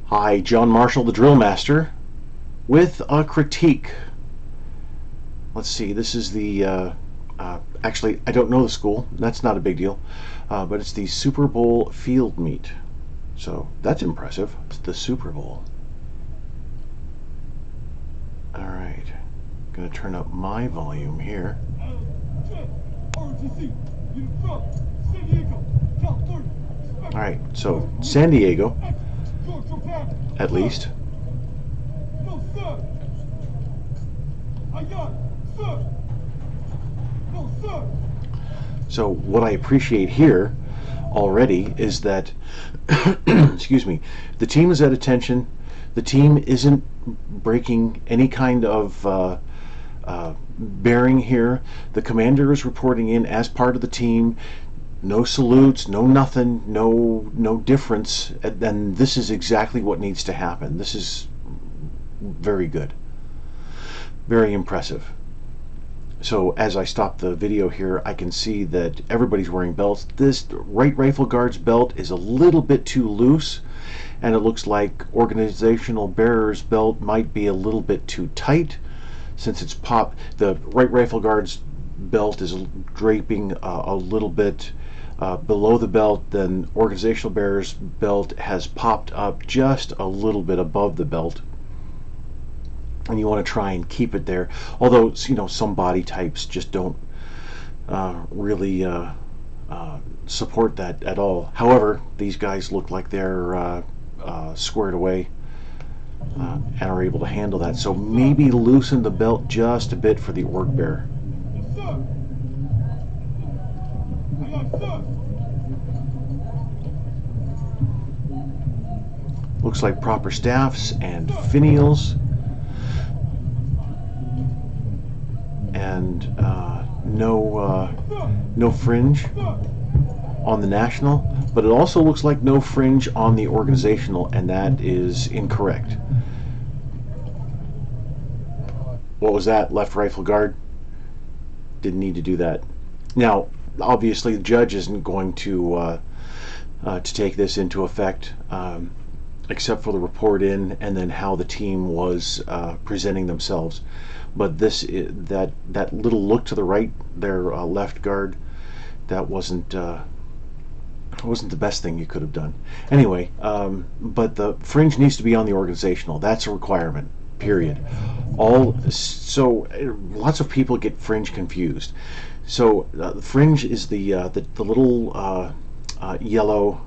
Hi, John Marshall, the DrillMaster, with a critique. Let's see, this is the, actually, I don't know the school, that's not a big deal, but it's the Super Bowl field meet. So that's impressive. It's the Super Bowl. Alright, I'm going to turn up my volume here. Alright, so San Diego, at least. So what I appreciate here already is that excuse me, the team is at attention. The team isn't breaking any kind of bearing here. The commander is reporting in as part of the team. No salutes, no nothing, no difference. And this is exactly what needs to happen. This is very good, very impressive. So as I stop the video here, I can see that everybody's wearing belts. This right rifle guard's belt is a little bit too loose, and it looks like organizational bearer's belt might be a little bit too tight, since it's the right rifle guard's belt is draping a little bit below the belt. Then organizational bearer's belt has popped up just a little bit above the belt, and you want to try and keep it there. Although, you know, some body types just don't really support that at all. However, these guys look like they're squared away and are able to handle that. So maybe loosen the belt just a bit for the org bearer. Looks like proper staffs and finials. And no fringe on the national, but it also looks like no fringe on the organizational, and that is incorrect. What was that? Left rifle guard? Didn't need to do that. Now, obviously, the judge isn't going to take this into effect, except for the report in and then how the team was presenting themselves. But this that little look to the right, their left guard, that wasn't the best thing you could have done. Anyway, but the fringe needs to be on the organizational. That's a requirement. Period. So lots of people get fringe confused. So the fringe is the little yellow.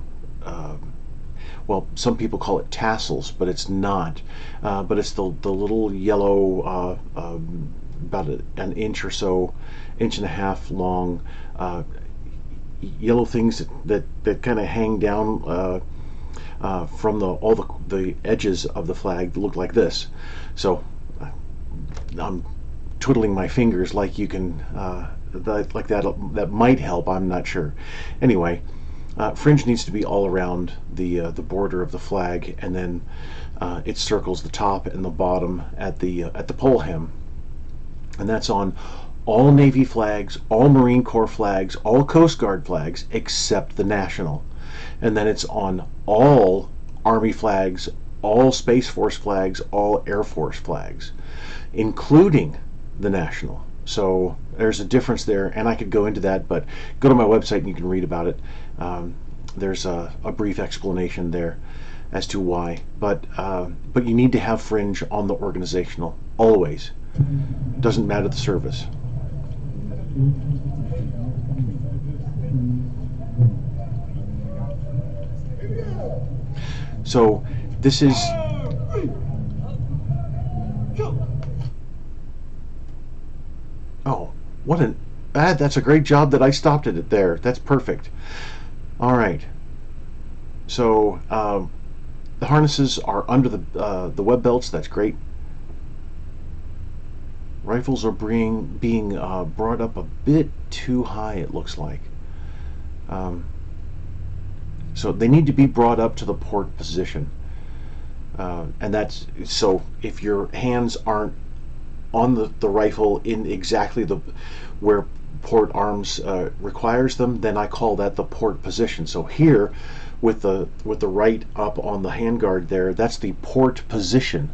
Well, some people call it tassels, but it's not. But it's the little yellow, about an inch or so, inch and a half long, yellow things that kind of hang down from all the edges of the flag that look like this. So I'm twiddling my fingers like you can, like that might help. I'm not sure. Anyway. Fringe needs to be all around the border of the flag, and then it circles the top and the bottom at the pole hem, and that's on all Navy flags, all Marine Corps flags, all Coast Guard flags except the national, and then it's on all Army flags, all Space Force flags, all Air Force flags, including the national. So there's a difference there, and I could go into that, but go to my website and you can read about it. There's a brief explanation there as to why, but you need to have fringe on the organizational always. Doesn't matter the service. So this is that's a great job that I stopped it there. That's perfect. All right. So the harnesses are under the web belts. That's great. Rifles are being brought up a bit too high, it looks like. So they need to be brought up to the port position. And that's so if your hands aren't on the rifle in exactly where port arms requires them, then I call that the port position. So here with the right up on the handguard there, that's the port position,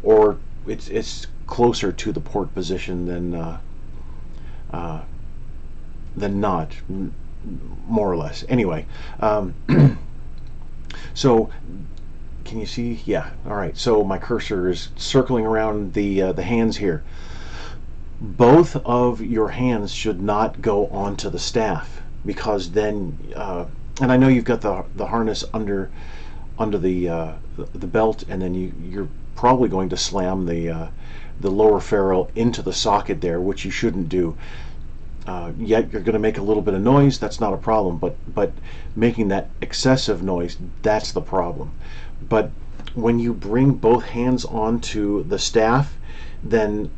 or it's closer to the port position than not, more or less. Anyway, so can you see? Yeah. All right. So my cursor is circling around the hands here. Both of your hands should not go onto the staff, because then, and I know you've got the harness under the belt, and then you're probably going to slam the lower ferrule into the socket there, which you shouldn't do. Yet you're going to make a little bit of noise. That's not a problem, but making that excessive noise, that's the problem. But when you bring both hands onto the staff, then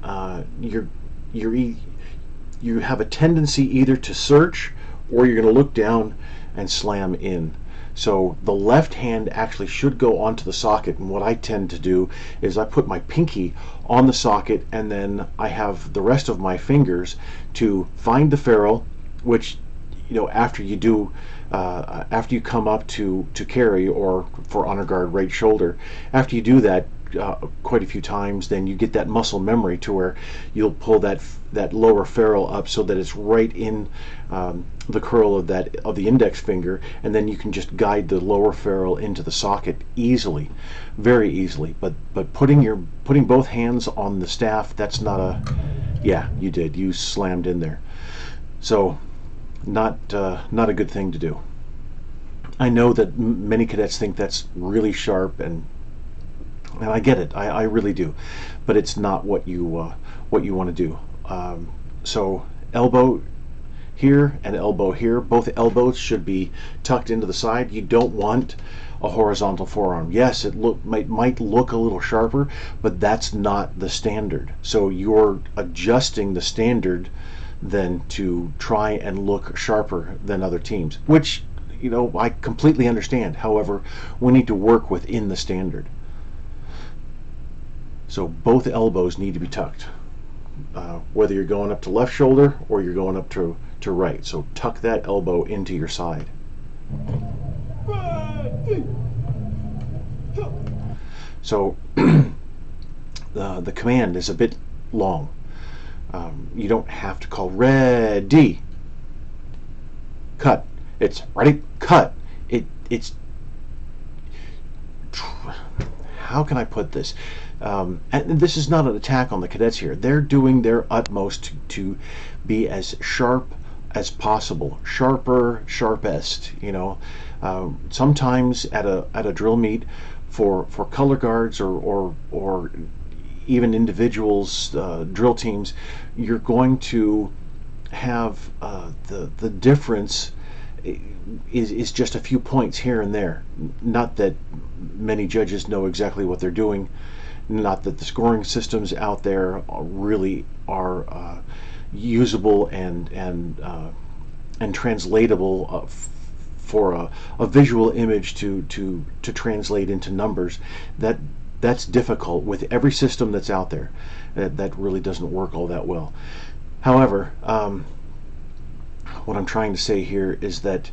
you have a tendency either to search, or you're going to look down and slam in. So the left hand actually should go onto the socket, and what I tend to do is I put my pinky on the socket, and then I have the rest of my fingers to find the ferrule, which, you know, after you do, after you come up to carry, or for honor guard right shoulder, after you do that quite a few times, then you get that muscle memory to where you'll pull that lower ferrule up so that it's right in the curl of the index finger, and then you can just guide the lower ferrule into the socket easily, very easily. But putting both hands on the staff, that's not a, yeah, you slammed in there. So not a good thing to do. I know that many cadets think that's really sharp, and I get it. I really do, but it's not what you want to do. So elbow here and elbow here. Both elbows should be tucked into the side. You don't want a horizontal forearm. Yes, it might look a little sharper, but that's not the standard. So you're adjusting the standard then to try and look sharper than other teams, which, you know, I completely understand. However, we need to work within the standard. So both elbows need to be tucked, whether you're going up to left shoulder or you're going up to right. So tuck that elbow into your side. So the command is a bit long. You don't have to call ready, cut. It's ready, cut. It's how can I put this? And this is not an attack on the cadets here. They're doing their utmost to be as sharp as possible, sharpest. You know, sometimes at a drill meet for color guards or even individuals, drill teams, you're going to have the difference is just a few points here and there. Not that many judges know exactly what they're doing. Not that the scoring systems out there really are usable and translatable for a visual image to translate into numbers. That's difficult with every system that's out there. That really doesn't work all that well. However, what I'm trying to say here is that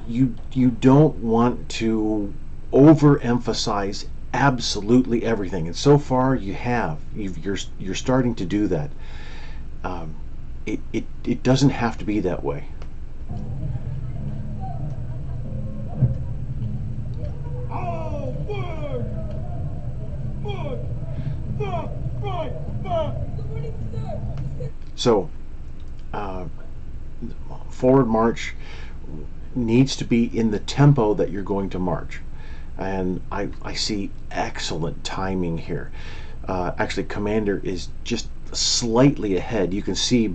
you don't want to overemphasize absolutely everything, and so far you're starting to do that. It doesn't have to be that way. So forward march needs to be in the tempo that you're going to march. And I see excellent timing here. Actually, commander is just slightly ahead. You can see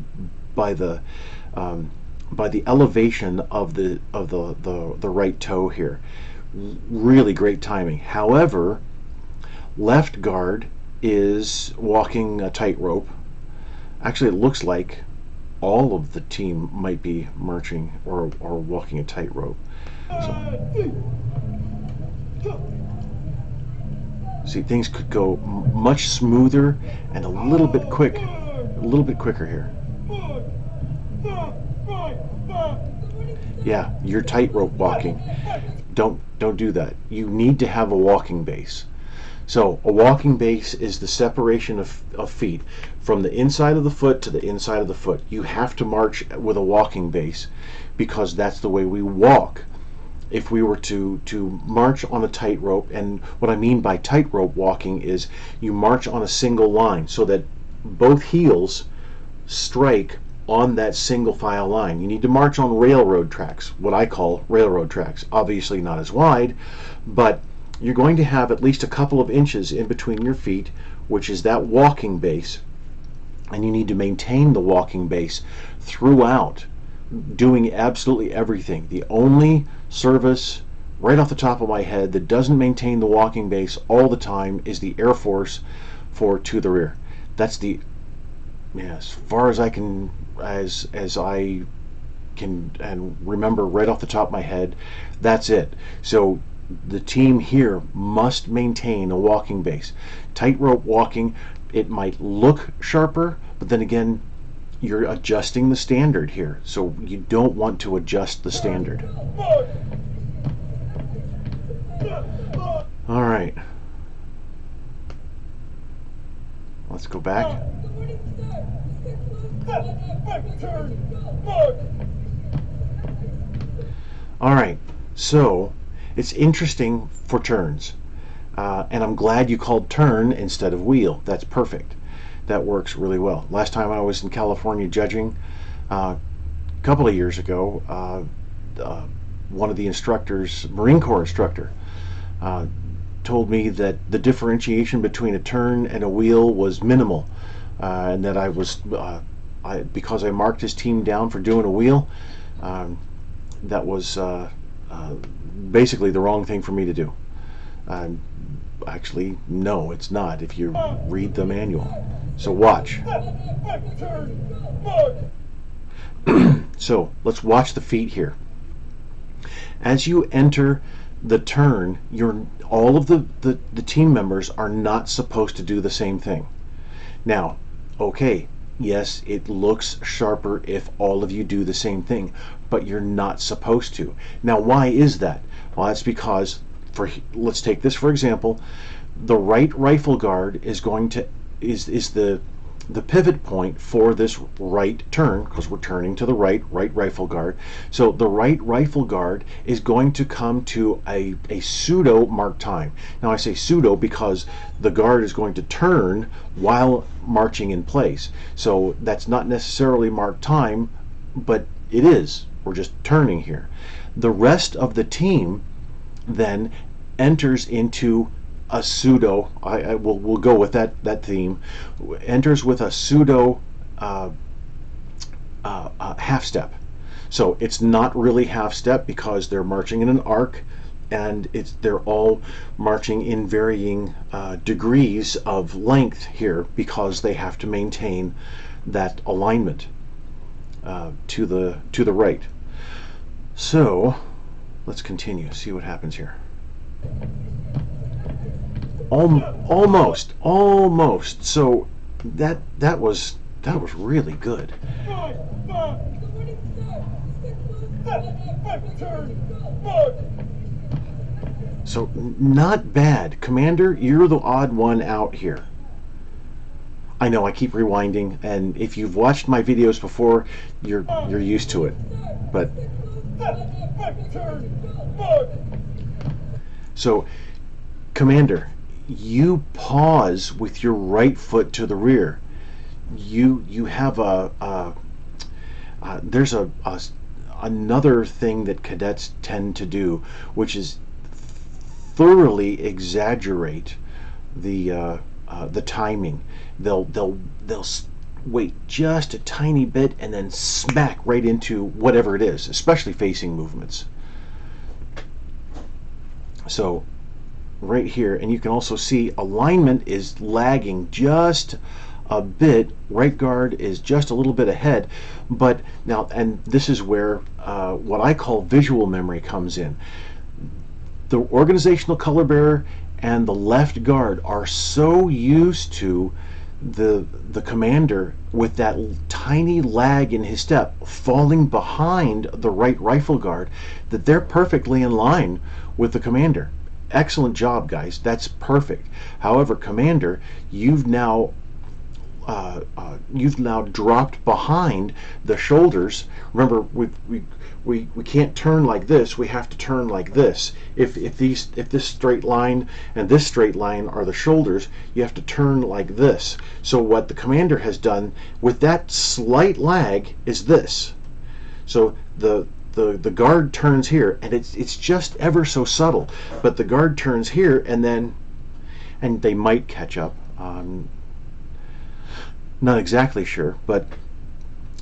by the elevation of the right toe here. Really great timing. However, left guard is walking a tightrope. Actually, it looks like all of the team might be marching or walking a tightrope. See, things could go much smoother and a little bit quicker here. Yeah, you're tightrope walking. Don't do that. You need to have a walking base. So a walking base is the separation of feet from the inside of the foot to the inside of the foot. You have to march with a walking base because that's the way we walk. If we were to march on a tightrope, and what I mean by tightrope walking is you march on a single line so that both heels strike on that single file line. You need to march on railroad tracks, what I call railroad tracks. Obviously not as wide, but you're going to have at least a couple of inches in between your feet, which is that walking base, and you need to maintain the walking base throughout, doing absolutely everything. The only service right off the top of my head that doesn't maintain the walking base all the time is the Air Force for to the rear. That's the, as far as I can, as I can and remember right off the top of my head, that's it. So the team here must maintain a walking base. Tightrope walking, it might look sharper, but then again, you're adjusting the standard here, so you don't want to adjust the standard. All right, let's go back. All right, so it's interesting for turns, and I'm glad you called turn instead of wheel. That's perfect. That works really well. Last time I was in California judging, a couple of years ago, one of the instructors, Marine Corps instructor, told me that the differentiation between a turn and a wheel was minimal, and that I was, because I marked his team down for doing a wheel, that was basically the wrong thing for me to do. Actually, no, it's not if you read the manual. So watch. So let's watch the feet here. As you enter the turn, all of the team members are not supposed to do the same thing. Now, okay, yes, it looks sharper if all of you do the same thing, but you're not supposed to. Now, why is that? Well, that's because, let's take this for example, the right rifle guard is going to is the pivot point for this right turn, because we're turning to the right rifle guard. So the right rifle guard is going to come to a pseudo mark time. Now I say pseudo because the guard is going to turn while marching in place. So that's not necessarily mark time, but it is. We're just turning here. The rest of the team then enters into a pseudo, we'll go with that theme, enters with a pseudo half step. So it's not really half step because they're marching in an arc, and they're all marching in varying degrees of length here because they have to maintain that alignment to the right. So let's continue, see what happens here. Almost. So that was really good. So not bad, Commander. You're the odd one out here. I know I keep rewinding, and if you've watched my videos before, you're used to it. But so, Commander, you pause with your right foot to the rear. You have there's another thing that cadets tend to do, which is thoroughly exaggerate the timing. They'll wait just a tiny bit and then smack right into whatever it is, especially facing movements. So right here, and you can also see alignment is lagging just a bit. Right guard is just a little bit ahead, but now, and this is where what I call visual memory comes in. The organizational color bearer and the left guard are so used to the commander, with that tiny lag in his step, falling behind the right rifle guard, that they're perfectly in line with the commander. Excellent job, guys. That's perfect. However, commander, you've now dropped behind the shoulders. Remember, we can't turn like this. We have to turn like this. If this straight line and this straight line are the shoulders, you have to turn like this. So what the commander has done with that slight lag is this. So the guard turns here, and it's just ever so subtle, but the guard turns here, and they might catch up. Not exactly sure, but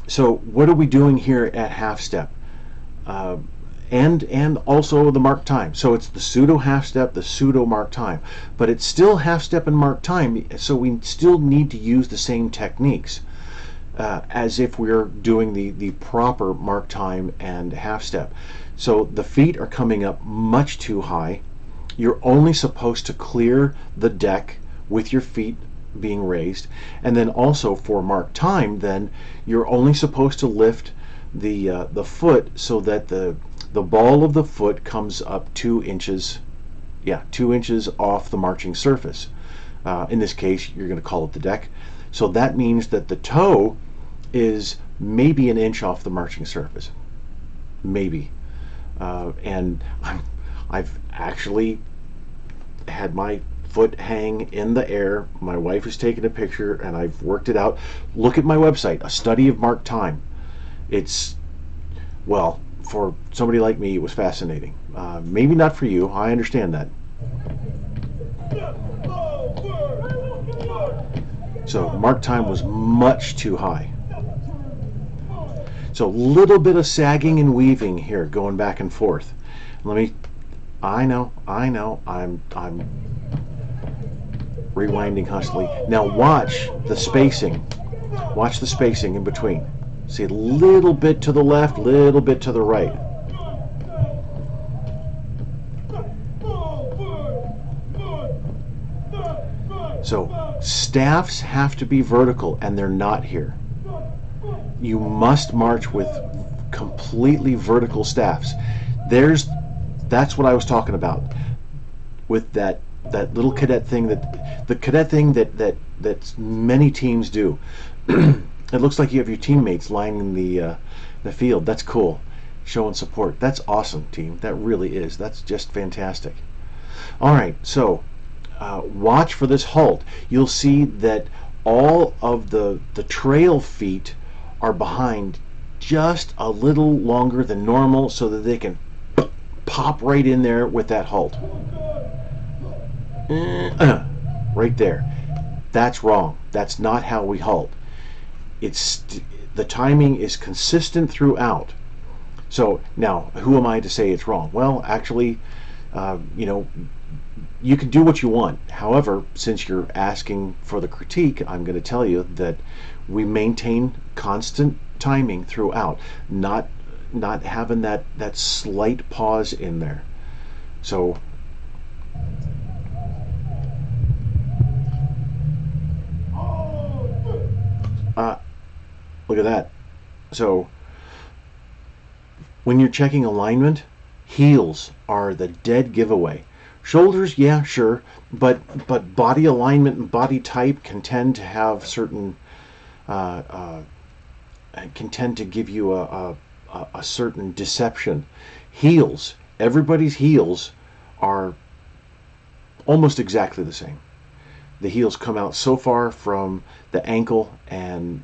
so what are we doing here at half step? And also the mark time. So it's the pseudo half step, the pseudo mark time, but it's still half step and mark time. So we still need to use the same techniques as if we're doing the proper mark time and half step. So the feet are coming up much too high. You're only supposed to clear the deck with your feet being raised, and then also for mark time, then you're only supposed to lift the foot so that the ball of the foot comes up 2 inches, 2 inches off the marching surface. In this case, you're going to call it the deck. So that means that the toe is maybe an inch off the marching surface, maybe. And I've actually had my foot hang in the air. My wife has taken a picture, and I've worked it out. Look at my website, A Study of Mark Time. It's, well, for somebody like me, it was fascinating. Maybe not for you. I understand that. So mark time was much too high. So a little bit of sagging and weaving here, going back and forth. I know, I'm rewinding constantly. Now watch the spacing. Watch the spacing in between. See, a little bit to the left, little bit to the right. So staffs have to be vertical, and they're not here. You must march with completely vertical staffs. That's what I was talking about with that little cadet thing, that many teams do. It looks like you have your teammates lining the field. That's cool. Showing support. That's awesome, team. That really is. That's just fantastic. All right, so watch for this halt. You'll see that all of the trail feet are behind just a little longer than normal, so that they can pop right in there with that halt. Right there. That's wrong. That's not how we halt. The timing is consistent throughout. So now, who am I to say it's wrong? Well, actually, you can do what you want. However, since you're asking for the critique, I'm going to tell you that we maintain constant timing throughout, not having that slight pause in there. So look at that. So when you're checking alignment, heels are the dead giveaway. Shoulders, yeah, sure, but body alignment and body type can tend to have certain can tend to give you a certain deception. Heels, everybody's heels are almost exactly the same. The heels come out so far from the ankle, and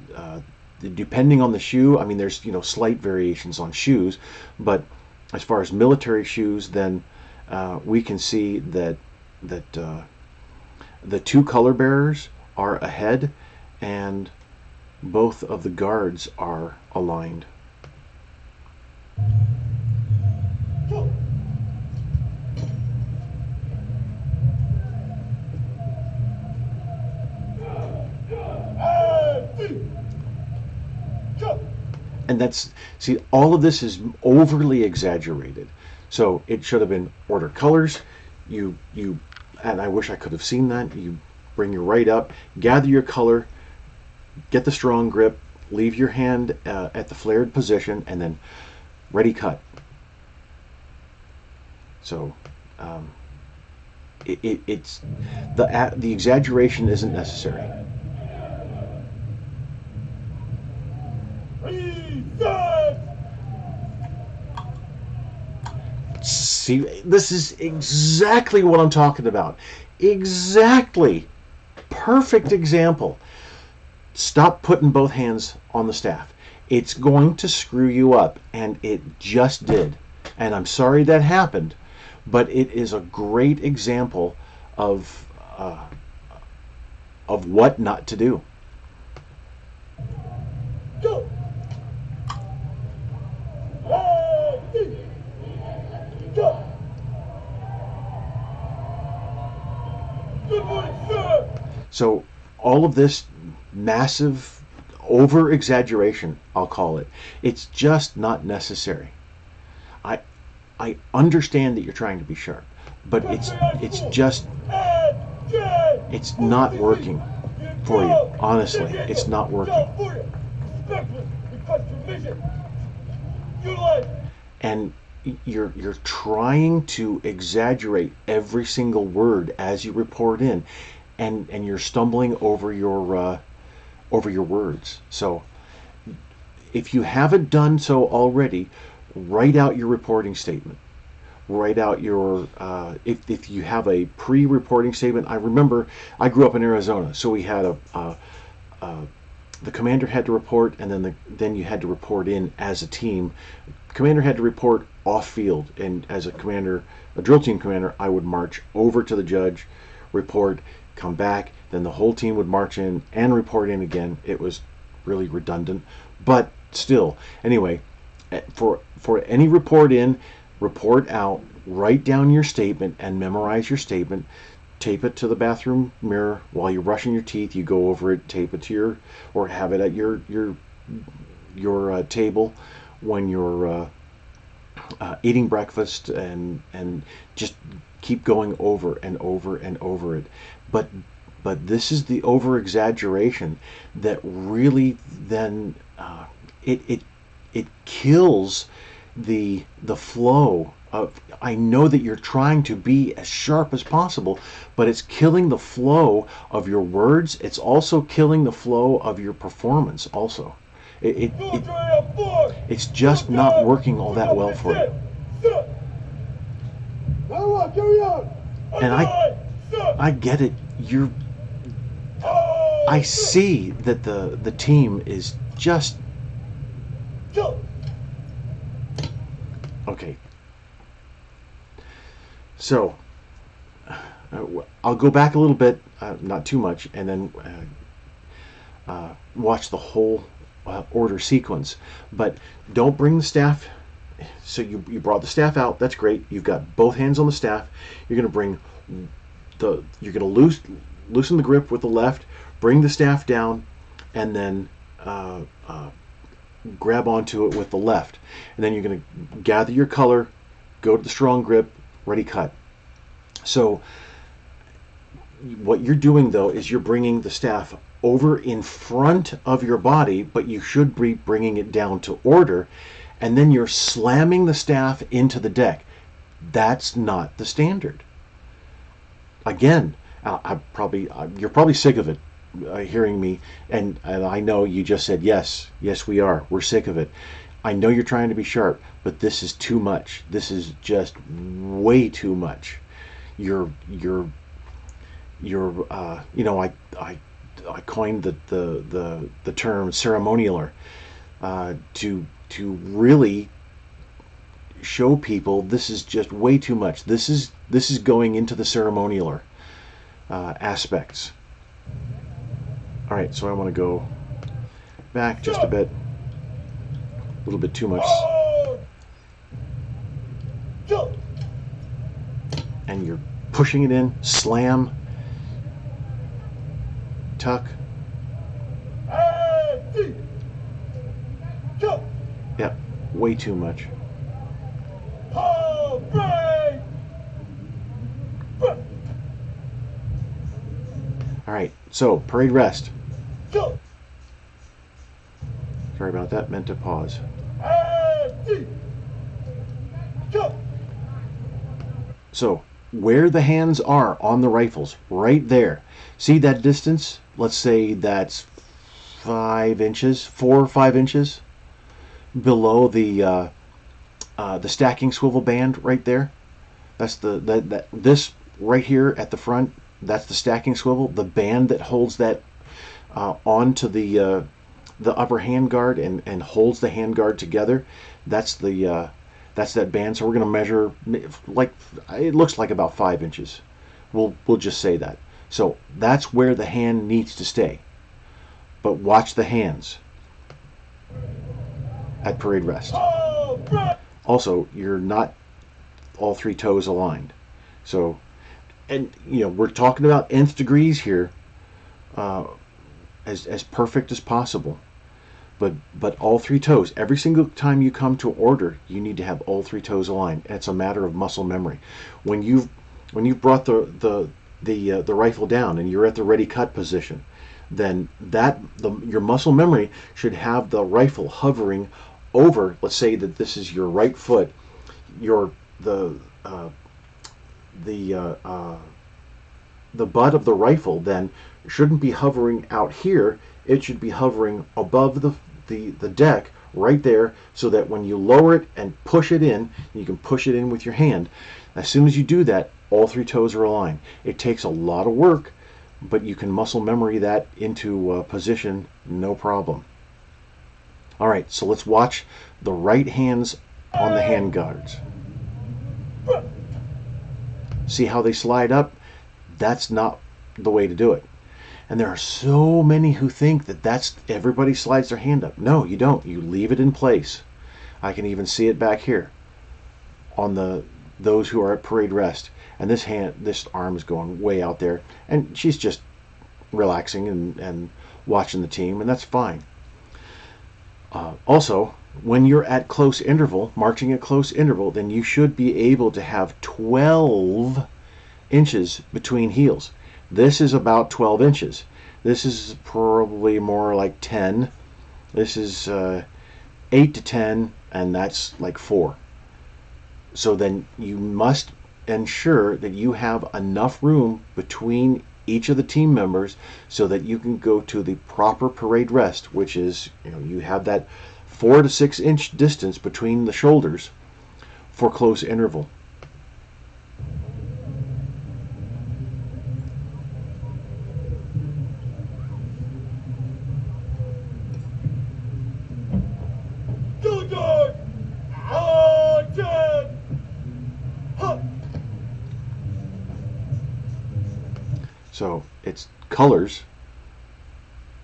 depending on the shoe, I mean, there's slight variations on shoes, but as far as military shoes, then we can see that the two color bearers are ahead, and both of the guards are aligned. And see, all of this is overly exaggerated. So it should have been order colors. And I wish I could have seen that. You bring your right up, gather your color, get the strong grip, leave your hand at the flared position, and then ready, cut. So it's the exaggeration isn't necessary. See, this is exactly what I'm talking about. Exactly. Perfect example. Stop putting both hands on the staff. It's going to screw you up, and it just did. And I'm sorry that happened, but it is a great example of what not to do. Go. Go. Good morning, sir. So all of this massive over exaggeration, I'll call it, it's just not necessary. I understand that you're trying to be sharp, but it's not working for you. Honestly, it's not working. And you're trying to exaggerate every single word as you report in, and you're stumbling over your words. So if you haven't done so already, write out your reporting statement. Write out your if you have a pre-reporting statement. I remember I grew up in Arizona, so we had the commander had to report, and then you had to report in as a team. Commander had to report off field, and as a commander, a drill team commander, I would march over to the judge, report, come back, then the whole team would march in and report in again. It was really redundant, but still. Anyway, for any report in, report out, write down your statement and memorize your statement. Tape it to the bathroom mirror while you're brushing your teeth. You go over it, tape it to your, or have it at your table when you're eating breakfast, and just keep going over and over and over it. But this is the over exaggeration that really then it kills the flow of. I know that you're trying to be as sharp as possible, but it's killing the flow of your words. It's also killing the flow of your performance also. It's just not working all that well for you. And I get it. I see that the team is just okay. So I'll go back a little bit, not too much, and then watch the whole order sequence. But don't bring the staff. So you brought the staff out. That's great. You've got both hands on the staff. You're going to bring you're going to loosen the grip with the left, bring the staff down, and then grab onto it with the left. And then you're going to gather your color, go to the strong grip, ready, cut. So what you're doing though is you're bringing the staff over in front of your body, but you should be bringing it down to order, and then you're slamming the staff into the deck. That's not the standard. Again, you're probably sick of it, hearing me, and I know you just said yes, we're sick of it. I know you're trying to be sharp, but this is too much. This is just way too much. I coined the term ceremonialer to really show people this is just way too much. This is going into the ceremonialer aspects. All right, so I want to go back just a bit. A little bit too much. And you're pushing it in, slam, tuck. Yep, way too much. All All right, so parade rest. Go. Sorry about that, meant to pause. Go. So where the hands are on the rifles, right there. See that distance? Let's say that's 5 inches, 4 or 5 inches below the stacking swivel band right there. That's this right here at the front. That's the stacking swivel. The band that holds that onto the upper handguard and holds the handguard together. That's that band. So we're going to measure, like, it looks like about 5 inches. We'll just say that. So that's where the hand needs to stay. But watch the hands at parade rest. Also, you're not all 3 toes aligned. So, and we're talking about nth degrees here, as perfect as possible. But all 3 toes, every single time you come to order, you need to have all 3 toes aligned. And it's a matter of muscle memory. When you've brought the rifle down and you're at the ready cut position, then your muscle memory should have the rifle hovering over. Let's say that this is your right foot. The butt of the rifle then shouldn't be hovering out here. It should be hovering above the deck right there, so that when you lower it and push it in, you can push it in with your hand. As soon as you do that, all 3 toes are aligned. It takes a lot of work, but you can muscle memory that into position, no problem. All right, so let's watch the right hands on the hand guards. See how they slide up? That's not the way to do it. And there are so many who think that everybody slides their hand up. No, you don't. You leave it in place. I can even see it back here on those who are at parade rest. And this arm is going way out there, and she's just relaxing and watching the team, and that's fine. Also, when you're at close interval, marching at close interval, then you should be able to have 12 inches between heels. This is about 12 inches. This is probably more like 10. This is 8 to 10, and that's like 4. So then you must ensure that you have enough room between each of the team members so that you can go to the proper parade rest, which is, you have that 4 to 6 inch distance between the shoulders for close interval. So it's colors,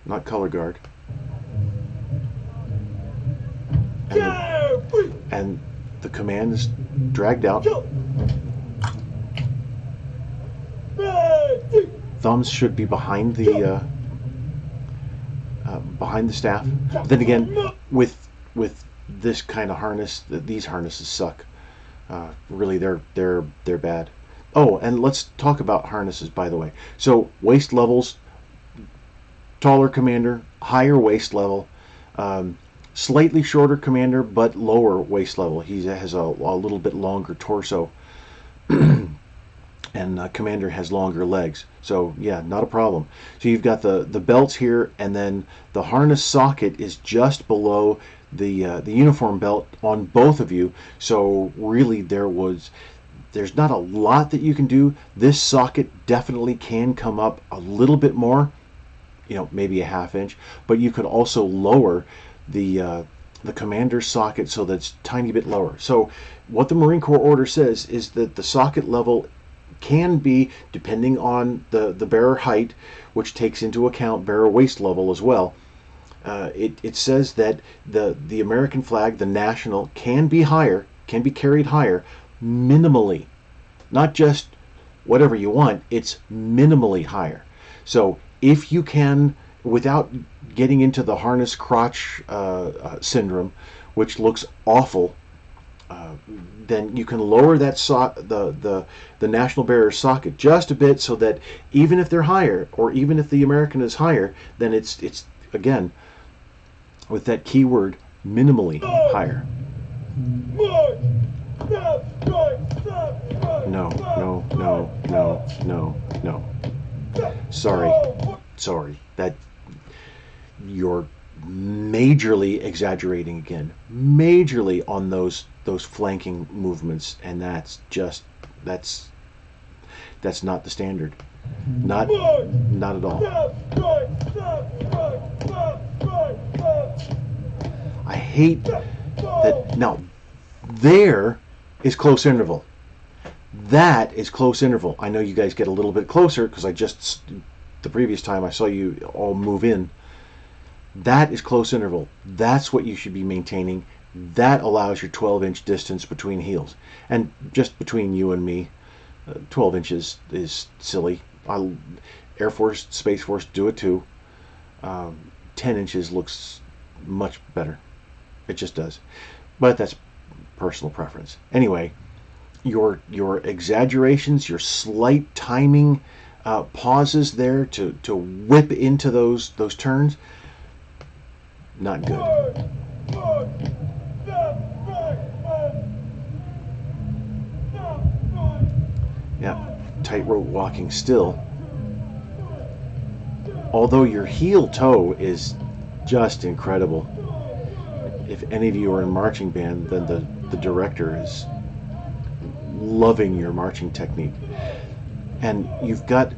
not color guard. And the command is dragged out. Thumbs should be behind the staff. But then again, with this kind of harness, these harnesses suck. Really, they're bad. Oh, and let's talk about harnesses, by the way. So waist levels, taller commander, higher waist level, slightly shorter commander, but lower waist level. He has a little bit longer torso, and commander has longer legs. So yeah, not a problem. So you've got the belts here, and then the harness socket is just below the uniform belt on both of you. So really, there's not a lot that you can do. This socket definitely can come up a little bit more, maybe a ½ inch, but you could also lower the commander socket so that's a tiny bit lower. So what the Marine Corps order says is that the socket level can be, depending on the bearer height, which takes into account bearer waist level as well. It says that the American flag, the national, can be carried higher, minimally, not just whatever you want. It's minimally higher. So if you can, without getting into the harness crotch syndrome, which looks awful, then you can lower that the national bearer socket just a bit, so that even if they're higher, or even if the American is higher, then it's again with that keyword minimally higher. March! Left, right, left, right, No, left, no, right, no, no, left, no, no. left, Sorry, go. sorry. That you're majorly exaggerating again, majorly on those flanking movements, and that's not the standard. Not March! at all. Left, right, left, right, left, right, left, I hate go. that. Now, there is close interval. That is close interval. I know you guys get a little bit closer because the previous time I saw you all move in. That is close interval. That's what you should be maintaining. That allows your 12-inch distance between heels. And just between you and me, 12 inches is silly. Air Force, Space Force do it too. 10 inches looks much better. It just does. But that's personal preference. Anyway, your exaggerations, your slight timing pauses there to whip into those turns, not good. March! Left, right, left, right, Yeah, tightrope walking still. Although your heel toe is just incredible. If any of you are in marching band, then the director is loving your marching technique. And you've got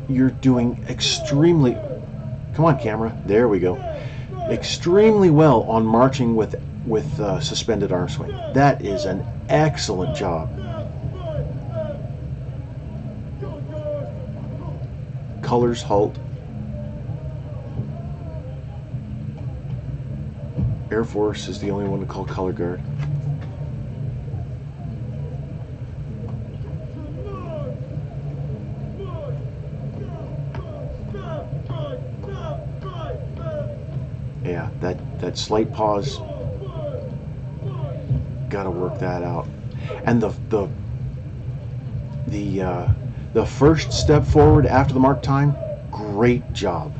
you're doing extremely, come on camera, there we go, extremely well on marching with suspended arm swing. That is an excellent job. Colors halt. Air Force is the only one to call color guard. Yeah, that slight pause, gotta work that out. And the first step forward after the mark time, great job.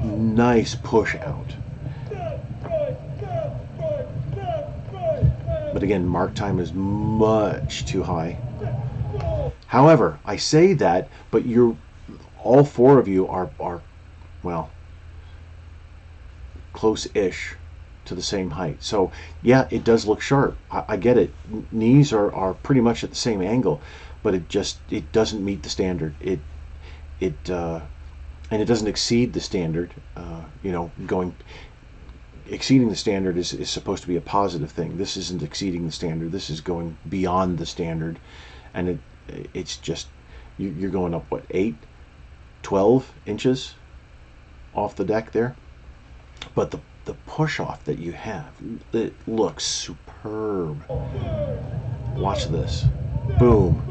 Nice push out. But again, mark time is much too high. However, I say that, but all four of you are well, close-ish to the same height. So yeah, it does look sharp. I get it. Knees are pretty much at the same angle, but it doesn't meet the standard. And it doesn't exceed the standard. Exceeding the standard is supposed to be a positive thing. This isn't exceeding the standard. This is going beyond the standard, and it's just you're going up what, 8, 12 inches off the deck there. But the push off that you have, it looks superb. Watch this. Boom.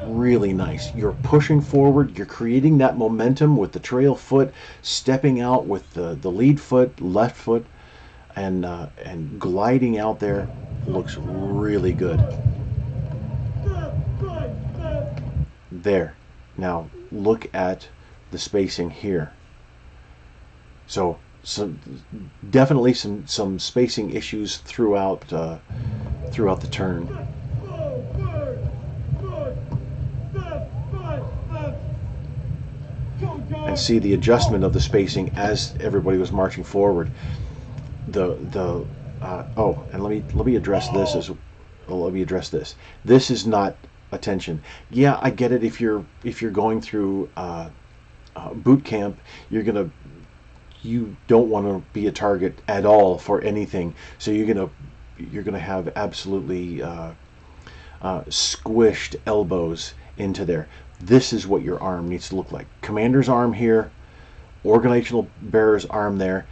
Really nice. You're pushing forward. You're creating that momentum with the trail foot, stepping out with the lead foot, left foot, and gliding out there. Looks really good. There. Now look at the spacing here. So definitely some spacing issues throughout the turn. And see the adjustment of the spacing as everybody was marching forward. And let me address this let me address this. This is not attention. Yeah, I get it. If you're going through boot camp, you don't want to be a target at all for anything. So you're gonna have absolutely squished elbows into there. This is what your arm needs to look like. Commander's arm here, organizational bearer's arm there.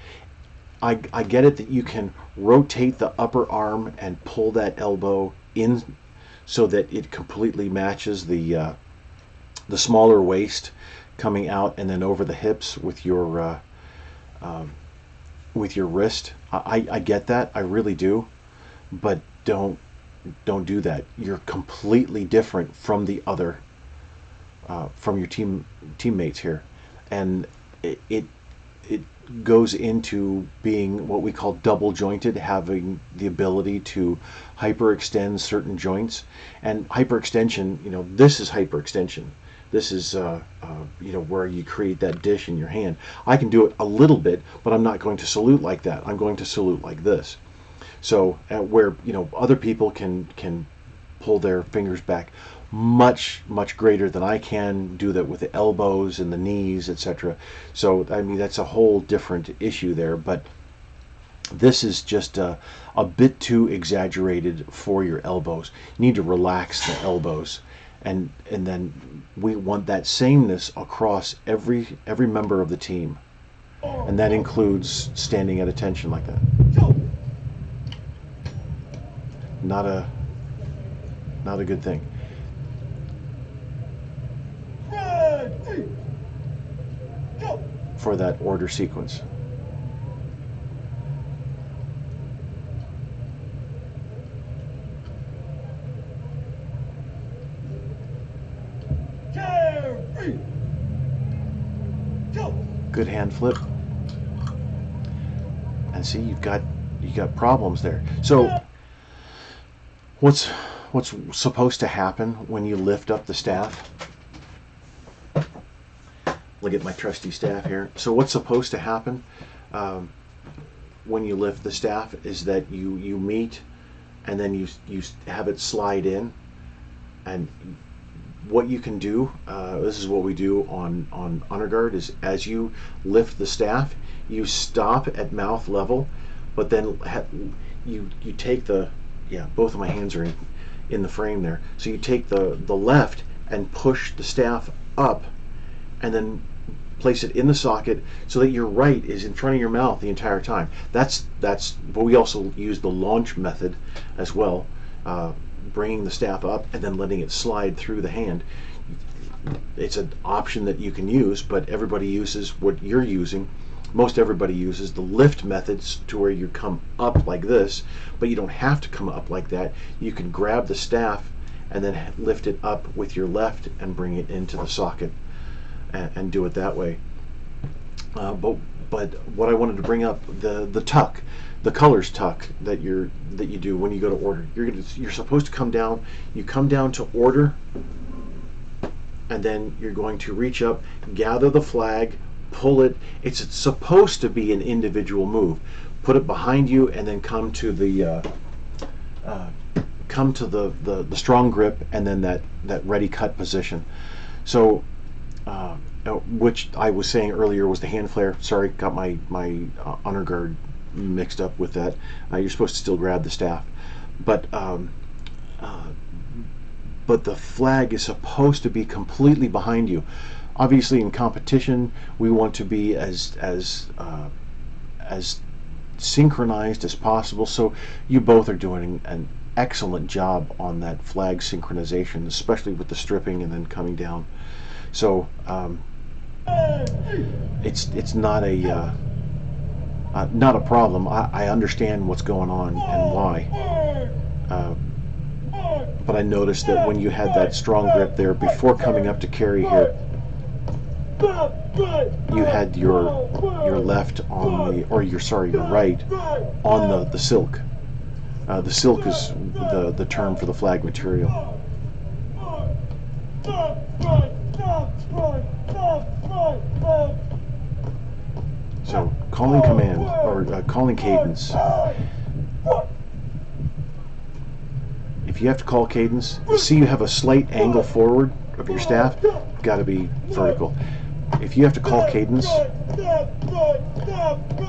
I get it that you can rotate the upper arm and pull that elbow in so that it completely matches the smaller waist coming out and then over the hips with your with your wrist. I get that, I really do, but don't do that. You're completely different from the other, from your teammates here, and it goes into being what we call double jointed, having the ability to hyperextend certain joints. And hyperextension, this is hyperextension. This is where you create that dish in your hand. I can do it a little bit, but I'm not going to salute like that. I'm going to salute like this. So where other people can pull their fingers back much greater than I can, do that with the elbows and the knees, etc. So I mean, that's a whole different issue there, but this is just a bit too exaggerated for your elbows. You need to relax the elbows, and then we want that sameness across every member of the team, and that includes standing at attention like that. Not a good thing. For that order sequence. Good hand flip. And see, you got problems there. So what's supposed to happen when you lift up the staff? Look at my trusty staff here. So what's supposed to happen when you lift the staff is that you meet, and then you have it slide in. And what you can do, this is what we do on honor guard, is as you lift the staff, you stop at mouth level, but then you take the, both of my hands are in the frame there. So you take the left and push the staff up, and then place it in the socket so that your right is in front of your mouth the entire time. That's but we also use the launch method as well, bringing the staff up and then letting it slide through the hand. It's an option that you can use, but everybody uses what you're using. Most everybody uses the lift methods, to where you come up like this, but you don't have to come up like that. You can grab the staff and then lift it up with your left and bring it into the socket and do it that way. But what I wanted to bring up, the tuck, the colors tuck that you do when you go to order. You're supposed to come down. You come down to order, and then you're going to reach up, gather the flag, pull it. It's supposed to be an individual move. Put it behind you, and then come to the strong grip, and then that ready cut position. So. Which I was saying earlier was the hand flare. Sorry, got my honor guard mixed up with that. You're supposed to still grab the staff, but the flag is supposed to be completely behind you. Obviously, in competition, we want to be as synchronized as possible. So you both are doing an excellent job on that flag synchronization, especially with the stripping and then coming down. So it's not a problem. I understand what's going on and why, but I noticed that when you had that strong grip there before coming up to carry here, you had your left on the, or your right on the silk. The silk is the term for the flag material. So calling command, or calling cadence. If you have to call cadence, see you have a slight angle forward of your staff, got to be vertical. If you have to call cadence,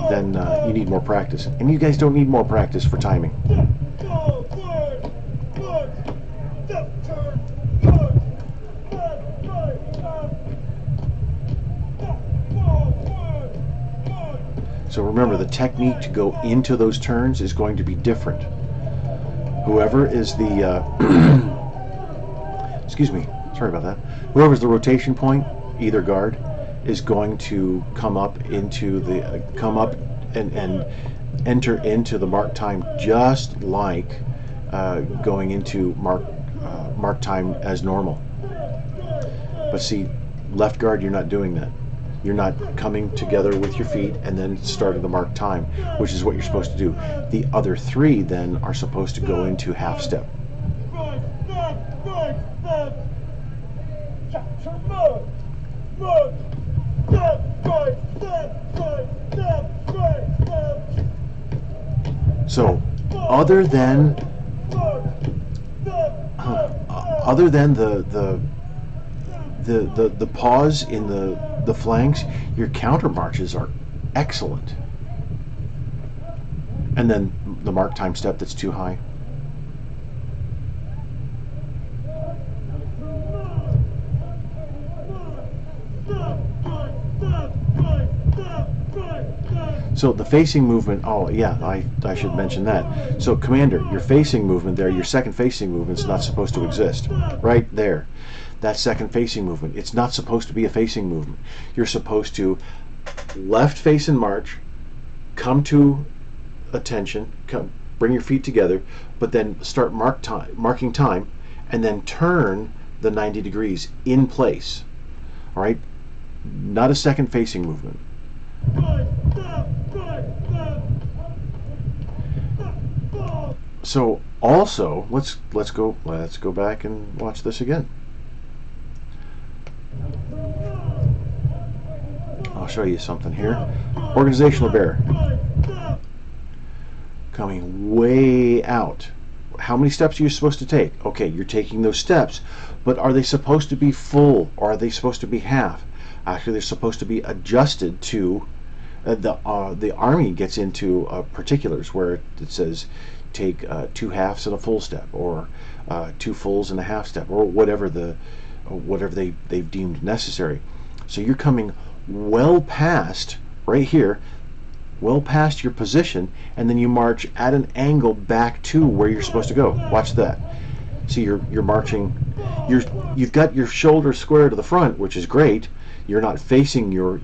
then you need more practice. And you guys don't need more practice for timing. So remember, the technique to go into those turns is going to be different. Whoever is the, excuse me, sorry about that. Whoever's the rotation point, either guard, is going to come up into the, come up and enter into the mark time just like going into mark time as normal. But see, left guard, you're not doing that. You're not coming together with your feet and then starting the mark time, which is what you're supposed to do. The other three then are supposed to go into half step. So, other than the pause in the flanks, your counter marches are excellent. And then the mark time step that's too high. So the facing movement, oh yeah, I should mention that. So commander, your facing movement there, your second facing movement is not supposed to exist. Right there. That second facing movement, it's not supposed to be a facing movement. You're supposed to left face and march, come to attention, bring your feet together, but then start marking time, and then turn the 90 degrees in place. All right? Not a second facing movement. So also, let's go back and watch this again. I'll show you something here. Organizational bear. Coming way out. How many steps are you supposed to take? Okay, you're taking those steps, but are they supposed to be full or are they supposed to be half? Actually, they're supposed to be adjusted to the Army gets into particulars where it says take 2 halves and a full step, or 2 fulls and a half step, or whatever they've deemed necessary. So you're coming well past right here, well past your position, and then you march at an angle back to where you're supposed to go. Watch that. See, you're marching. You've got your shoulders square to the front, which is great. You're not facing your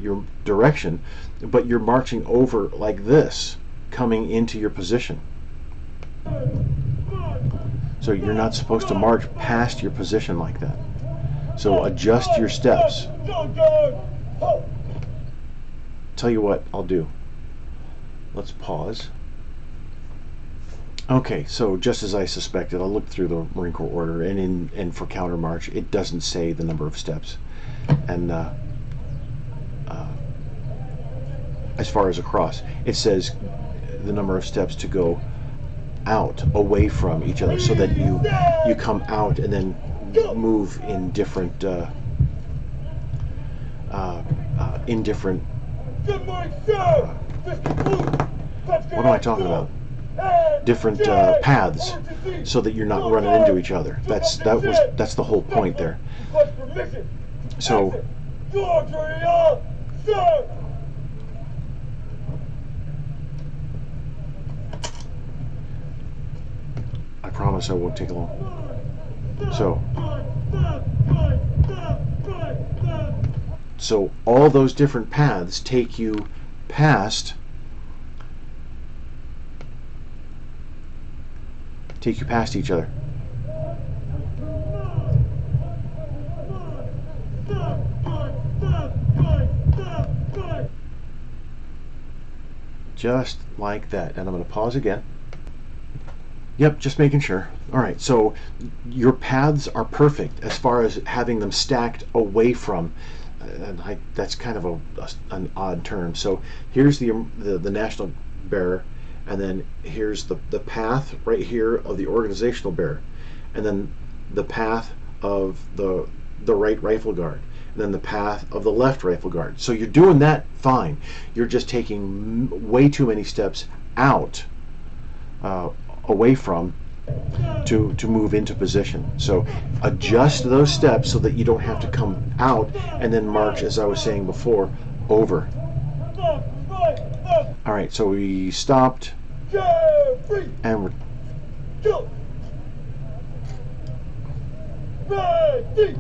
direction, but you're marching over like this, coming into your position. So you're not supposed to march past your position like that. So adjust your steps. Tell you what I'll do. Let's pause. Okay, so just as I suspected, I'll look through the Marine Corps order, and for counter march, it doesn't say the number of steps. And as far as across, it says the number of steps to go out, away from each other, so that you come out and then move in different what am I talking about? Different paths, so that you're not running into each other. That's the whole point there. So I promise I won't take long. So all those different paths take you past each other. Just like that. And I'm going to pause again. Yep, just making sure. All right, so your paths are perfect as far as having them stacked away from, and that's kind of an odd term. So here's the national bearer, and then here's the path right here of the organizational bearer, and then the path of the right rifle guard, and then the path of the left rifle guard. So you're doing that fine. You're just taking way too many steps out, away from, to move into position. So adjust those steps so that you don't have to come out and then march, as I was saying before, over. All right, so we stopped, and we're ready.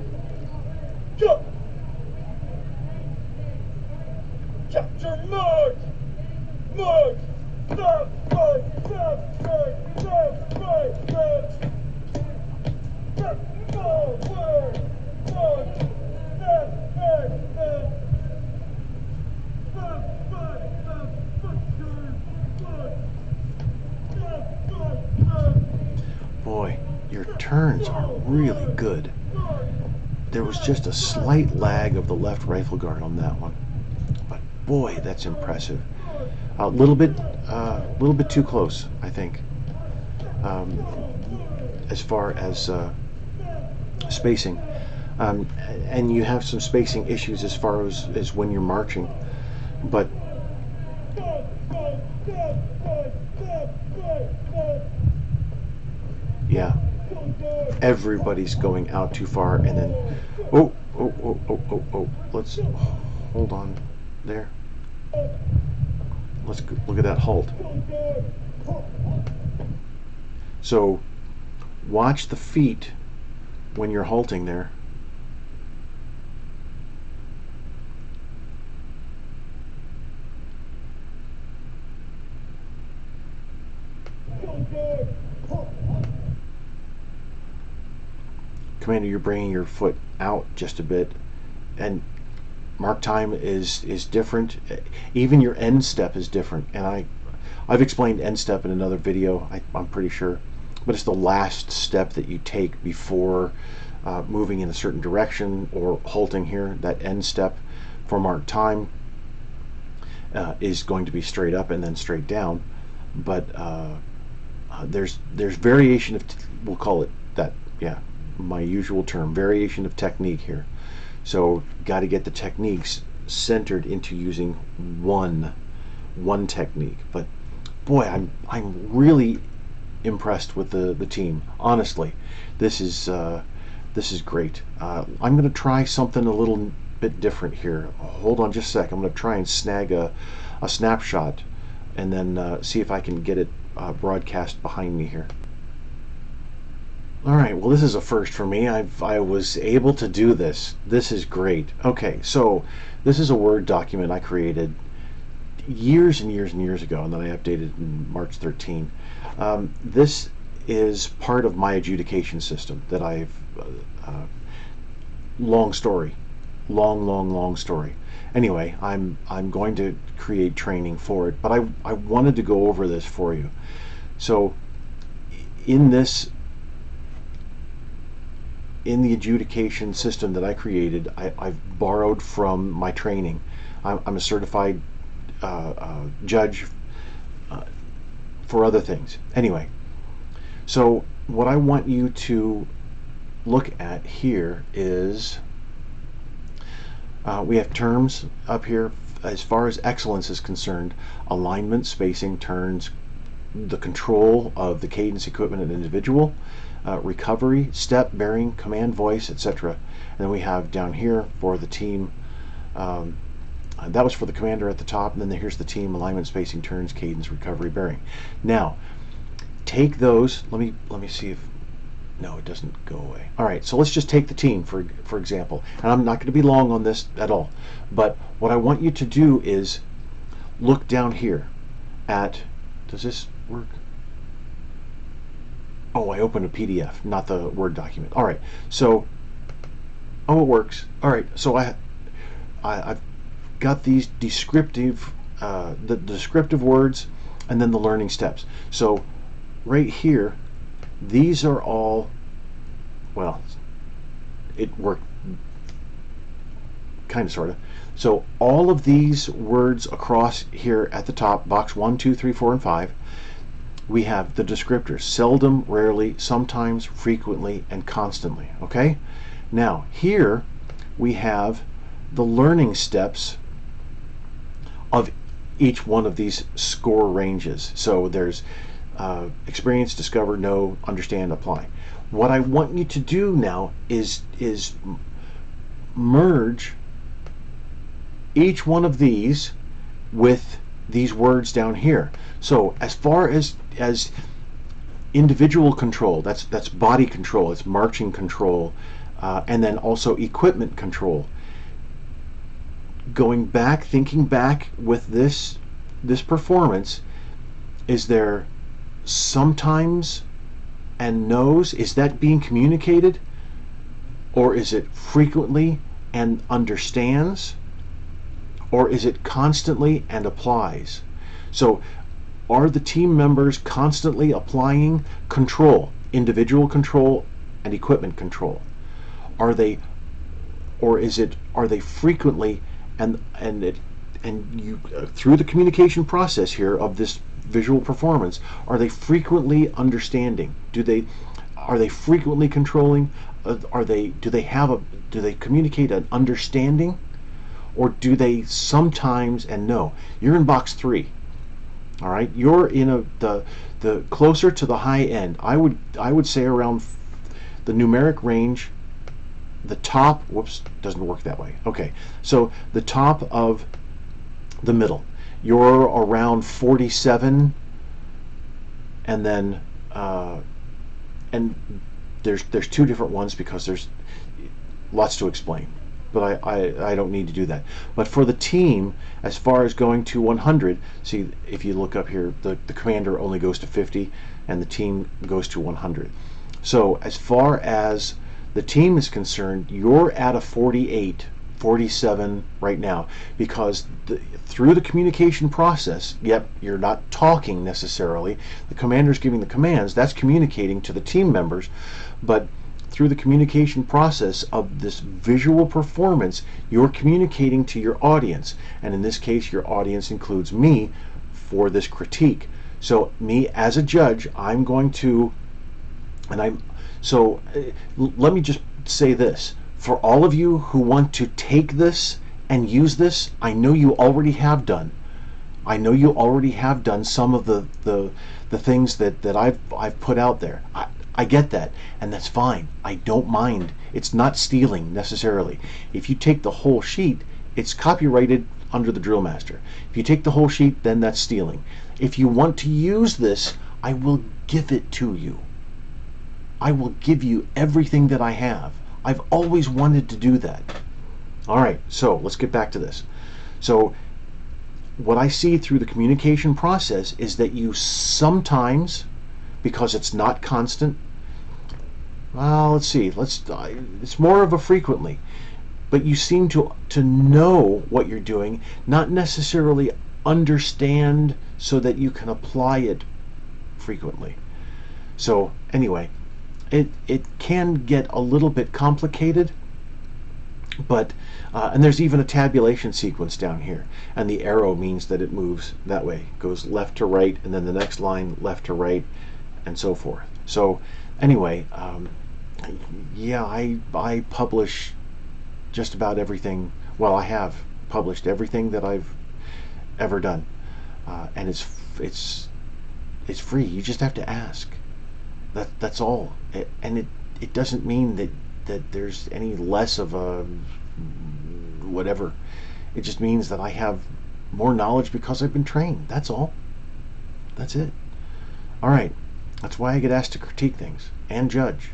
Go. Capture march. March. your turns are really good. There was just a slight lag of the left rifle guard on that one, but boy, that's impressive. A little bit too close, I think, as far as spacing. And you have some spacing issues as far as when you're marching, but yeah, everybody's going out too far, and then oh, let's hold on there. Let's look at that halt. So watch the feet when you're halting there. Commander, you're bringing your foot out just a bit, and mark time is different. Even your end step is different, and I've explained end step in another video, I'm pretty sure, but it's the last step that you take before moving in a certain direction or halting here. That end step for mark time is going to be straight up and then straight down, but there's variation of, we'll call it that, yeah, my usual term, variation of technique here. So got to get the techniques centered into using one technique. But boy, I'm really impressed with the team. Honestly, this is great. I'm going to try something a little bit different here. Hold on just a sec. I'm going to try and snag a snapshot and then see if I can get it broadcast behind me here. Alright, well, this is a first for me. I was able to do this. This is great. Okay, so this is a Word document I created years and years and years ago, and then I updated in March 13. This is part of my adjudication system that I've long story, long story. Anyway, I'm going to create training for it, but I wanted to go over this for you. So in the adjudication system that I created, I've borrowed from my training. I'm a certified judge for other things. Anyway, so what I want you to look at here is we have terms up here as far as excellence is concerned: alignment, spacing, turns, the control of the cadence, equipment, and individual, recovery, step, bearing, command, voice, etc. And then we have down here for the team, that was for the commander at the top, and then here's the team: alignment, spacing, turns, cadence, recovery, bearing. Now take those, let me see if, no, it doesn't go away. Alright, so let's just take the team for example, and I'm not going to be long on this at all, but what I want you to do is look down here at, does this work? Oh, I opened a PDF, not the Word document. All right, so, oh, it works. All right, so I've got these descriptive, the descriptive words, and then the learning steps. So, right here, these are all, well, it worked, kind of, sort of. So, all of these words across here at the top, box 1, 2, 3, 4, and 5. We have the descriptors: seldom, rarely, sometimes, frequently, and constantly. Okay? Now, here we have the learning steps of each one of these score ranges. So there's experience, discover, know, understand, apply. What I want you to do now is merge each one of these with these words down here. So as far as individual control, that's body control, it's marching control, and then also equipment control. Going back, thinking back with this performance, is there sometimes and knows? Is that being communicated? Or is it frequently and understands? Or is it constantly and applies? So are the team members constantly applying control? individual control and equipment control? Are they, or is it, are they frequently, and you through the communication process here of this visual performance, are they frequently understanding? Are they frequently controlling? Do they communicate an understanding, or do they sometimes, and no, you're in box 3. All right, you're in the closer to the high end. I would say around the numeric range, the top. Whoops, doesn't work that way. Okay, so the top of the middle, you're around 47, and then and there's 2 different ones because there's lots to explain, but I don't need to do that. But for the team, as far as going to 100, see, if you look up here, the commander only goes to 50 and the team goes to 100. So as far as the team is concerned, you're at a 48, 47 right now, because through the communication process, yep, you're not talking necessarily, the commander's giving the commands, that's communicating to the team members, but through the communication process of this visual performance, you're communicating to your audience, and in this case your audience includes me for this critique. So me as a judge, I'm going to, let me just say this, for all of you who want to take this and use this, I know you already have done. I know you already have done some of the things that I've put out there. I get that, and that's fine. I don't mind. It's not stealing necessarily. If you take the whole sheet, it's copyrighted under the DrillMaster. If you take the whole sheet, then that's stealing. If you want to use this, I will give it to you. I will give you everything that I have. I've always wanted to do that. All right, so let's get back to this. So what I see through the communication process is that you sometimes, because it's not constant, well, let's see, it's more of a frequently, but you seem to know what you're doing, not necessarily understand so that you can apply it frequently. So anyway, it can get a little bit complicated, but and there's even a tabulation sequence down here, and the arrow means that it moves that way, goes left to right, and then the next line left to right, and so forth. So anyway, yeah, I publish just about everything. Well, I have published everything that I've ever done, and it's free. You just have to ask. That's all. And it doesn't mean that there's any less of a whatever. It just means that I have more knowledge because I've been trained. That's all. That's it. All right. That's why I get asked to critique things and judge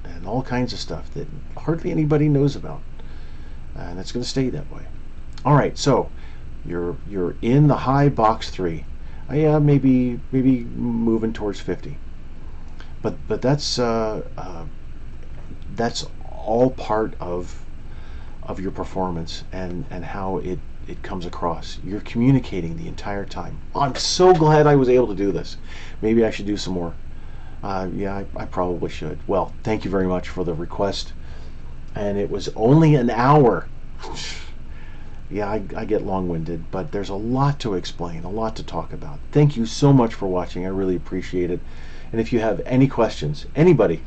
and all kinds of stuff that hardly anybody knows about, and it's going to stay that way. All right. So you're in the high box 3. Yeah, maybe moving towards 50. But that's all part of your performance and how it comes across. You're communicating the entire time. I'm so glad I was able to do this. Maybe I should do some more. Yeah, I probably should. Well, thank you very much for the request. And it was only an hour. Yeah, I get long-winded, but there's a lot to explain, a lot to talk about. Thank you so much for watching. I really appreciate it. And if you have any questions, anybody,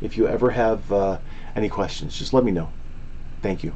if you ever have any questions, just let me know. Thank you.